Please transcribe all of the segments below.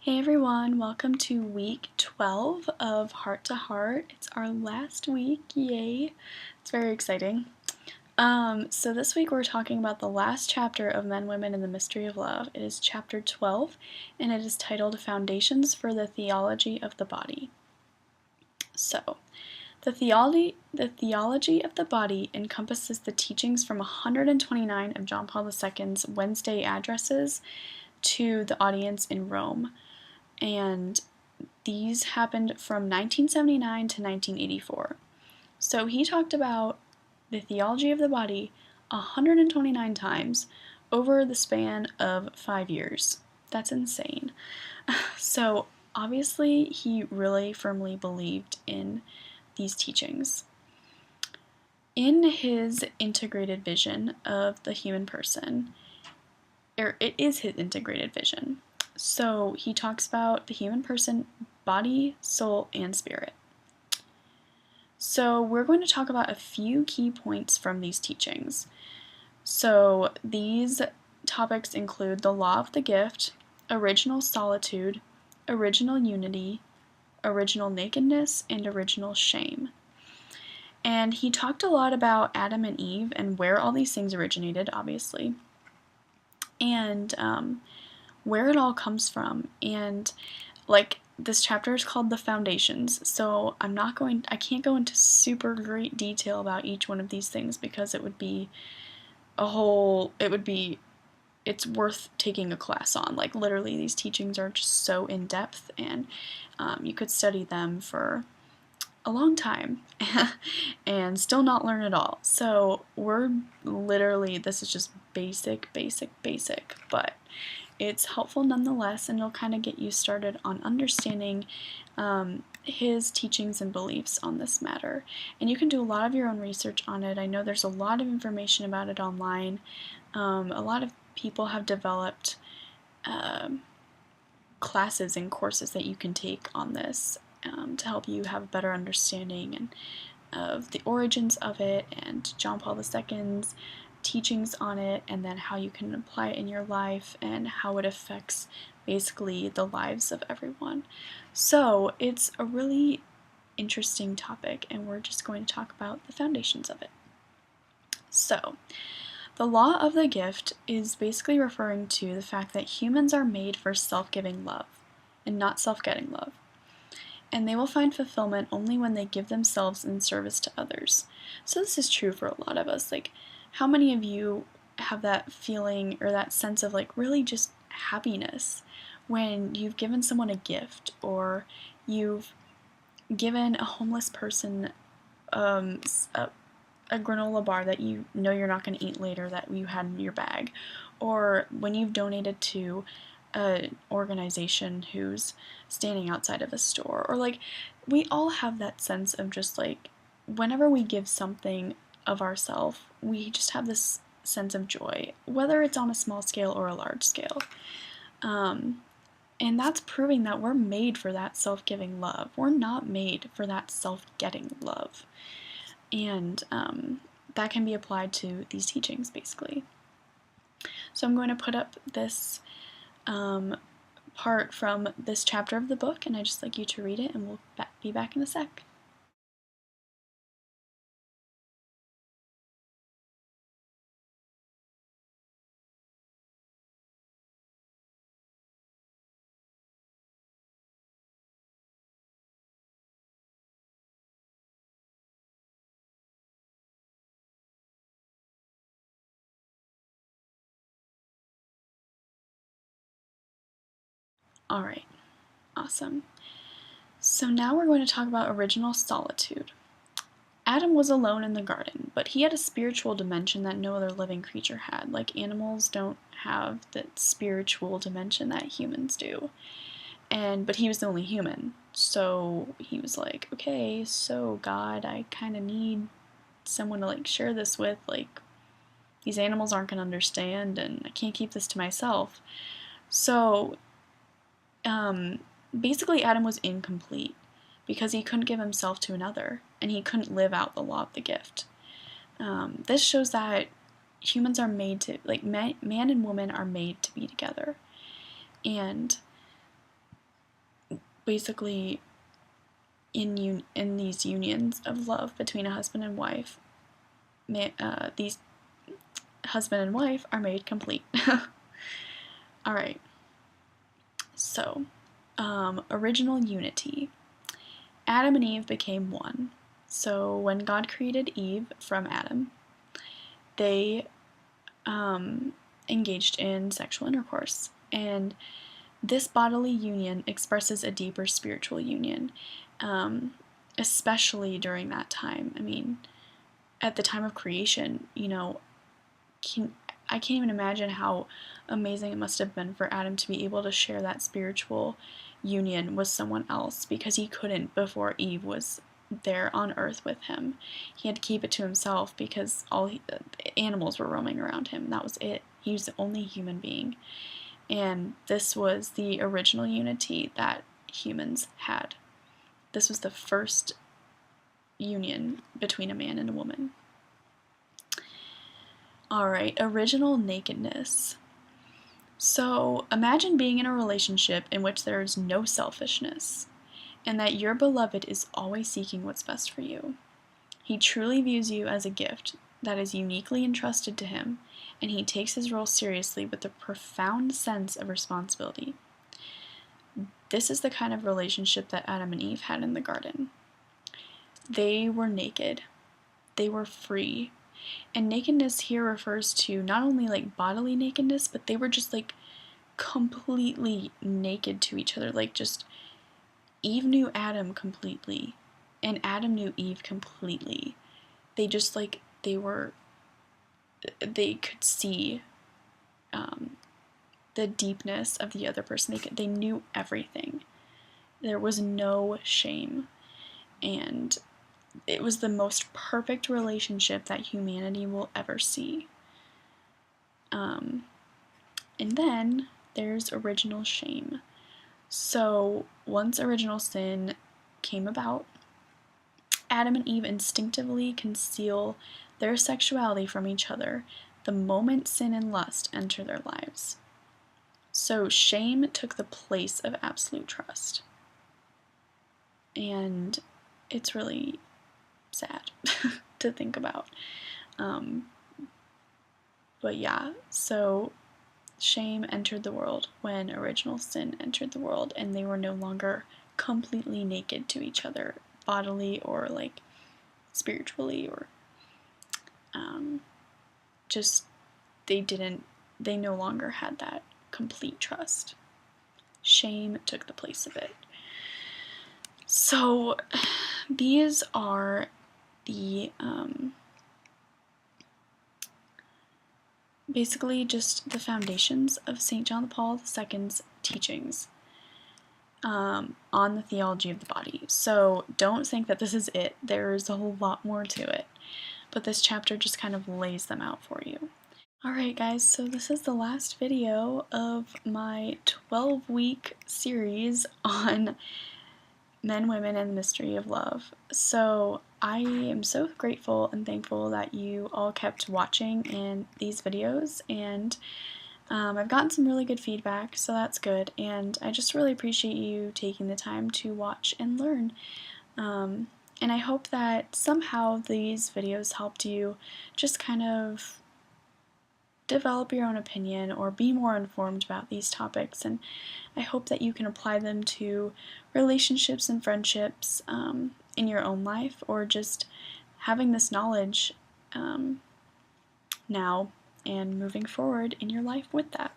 Hey everyone, welcome to week 12 of Heart to Heart. It's our last week, yay! It's very exciting. So this week we're talking about the last chapter of Men, Women, and the Mystery of Love. It is chapter 12, and it is titled Foundations for the Theology of the Body. So, the theology of the body encompasses the teachings from 129 of John Paul II's Wednesday addresses to the audience in Rome. And these happened from 1979 to 1984. So he talked about the theology of the body 129 times over the span of 5 years. That's insane. So obviously he really firmly believed in these teachings. In his integrated vision of the human person, it is his integrated vision. So he talks about the human person, body, soul, and spirit. So we're going to talk about a few key points from these teachings. So these topics include the law of the gift, original solitude, original unity, original nakedness, and original shame. And he talked a lot about Adam and Eve and where all these things originated, obviously, and where it all comes from. And like, this chapter is called The Foundations, so I can't go into super great detail about each one of these things because it's worth taking a class on. Like, literally, these teachings are just so in depth, and you could study them for a long time and still not learn it all. So this is just basic, but it's helpful nonetheless, and it'll kind of get you started on understanding his teachings and beliefs on this matter. And you can do a lot of your own research on it. I know there's a lot of information about it online. A lot of people have developed classes and courses that you can take on this to help you have a better understanding of the origins of it and John Paul II's teachings on it, and then how you can apply it in your life and how it affects basically the lives of everyone. So it's a really interesting topic, and we're just going to talk about the foundations of it. So, the law of the gift is basically referring to the fact that humans are made for self-giving love and not self-getting love. And they will find fulfillment only when they give themselves in service to others. So this is true for a lot of us. Like, how many of you have that feeling or that sense of like really just happiness when you've given someone a gift, or you've given a homeless person a granola bar that you know you're not going to eat later that you had in your bag, or when you've donated to an organization who's standing outside of a store, or like, we all have that sense of just like, whenever we give something of ourselves, we just have this sense of joy, whether it's on a small scale or a large scale. And that's proving that we're made for that self-giving love. We're not made for that self-getting love. And that can be applied to these teachings, basically. So I'm going to put up this part from this chapter of the book, and I'd just like you to read it, and we'll be back in a sec. Alright, awesome. So now we're going to talk about original solitude. Adam was alone in the garden, but he had a spiritual dimension that no other living creature had. Like, animals don't have that spiritual dimension that humans do. But he was the only human. So he was like, okay, so God, I kind of need someone to like share this with. Like, these animals aren't going to understand, and I can't keep this to myself. So basically Adam was incomplete because he couldn't give himself to another, and he couldn't live out the law of the gift. This shows that humans are made to, like, man and woman are made to be together. And basically in these unions of love between a husband and wife, these husband and wife are made complete. Alright, so, original unity. Adam and Eve became one. So when God created Eve from Adam, they engaged in sexual intercourse. And this bodily union expresses a deeper spiritual union, especially during that time. I mean, at the time of creation, you know, I can't even imagine how amazing it must have been for Adam to be able to share that spiritual union with someone else, because he couldn't before Eve was there on earth with him. He had to keep it to himself because animals were roaming around him. That was it. He was the only human being. And this was the original unity that humans had. This was the first union between a man and a woman. Alright, original nakedness. So imagine being in a relationship in which there is no selfishness, and that your beloved is always seeking what's best for you. He truly views you as a gift that is uniquely entrusted to him, and he takes his role seriously with a profound sense of responsibility. This is the kind of relationship that Adam and Eve had in the garden. They were naked. They were free. And nakedness here refers to not only like bodily nakedness, but they were just like completely naked to each other. Like just Eve knew Adam completely, and Adam knew Eve completely. They just like they could see the deepness of the other person. They knew everything. There was no shame, and it was the most perfect relationship that humanity will ever see. And then there's original shame. So once original sin came about, Adam and Eve instinctively conceal their sexuality from each other the moment sin and lust enter their lives. So shame took the place of absolute trust. And it's really sad to think about. But yeah, so shame entered the world when original sin entered the world, and they were no longer completely naked to each other, bodily or like spiritually, or just they no longer had that complete trust. Shame took the place of it. So these are the basically just the foundations of St. John Paul II's teachings on the theology of the body. So don't think that this is it. There's a whole lot more to it, but this chapter just kind of lays them out for you. Alright guys, so this is the last video of my 12-week series on men, women, and the mystery of love. So I am so grateful and thankful that you all kept watching in these videos, and I've gotten some really good feedback, so that's good, and I just really appreciate you taking the time to watch and learn. And I hope that somehow these videos helped you just kind of develop your own opinion or be more informed about these topics, and I hope that you can apply them to relationships and friendships in your own life, or just having this knowledge now and moving forward in your life with that.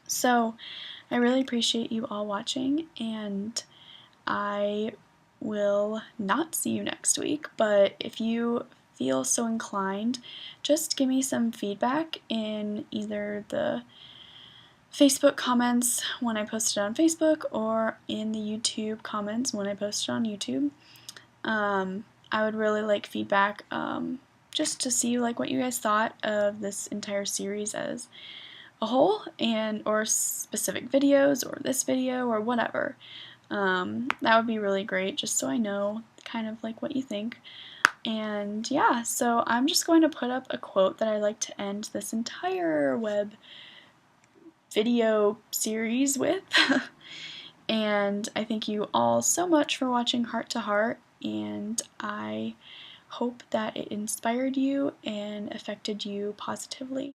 So I really appreciate you all watching, and I will not see you next week, but if you feel so inclined, just give me some feedback in either the Facebook comments when I post it on Facebook, or in the YouTube comments when I post it on YouTube. I would really like feedback just to see like what you guys thought of this entire series as a whole, and or specific videos, or this video, or whatever. That would be really great, just so I know kind of like what you think. And yeah, so I'm just going to put up a quote that I like to end this entire web video series with. And I thank you all so much for watching Heart to Heart, and I hope that it inspired you and affected you positively.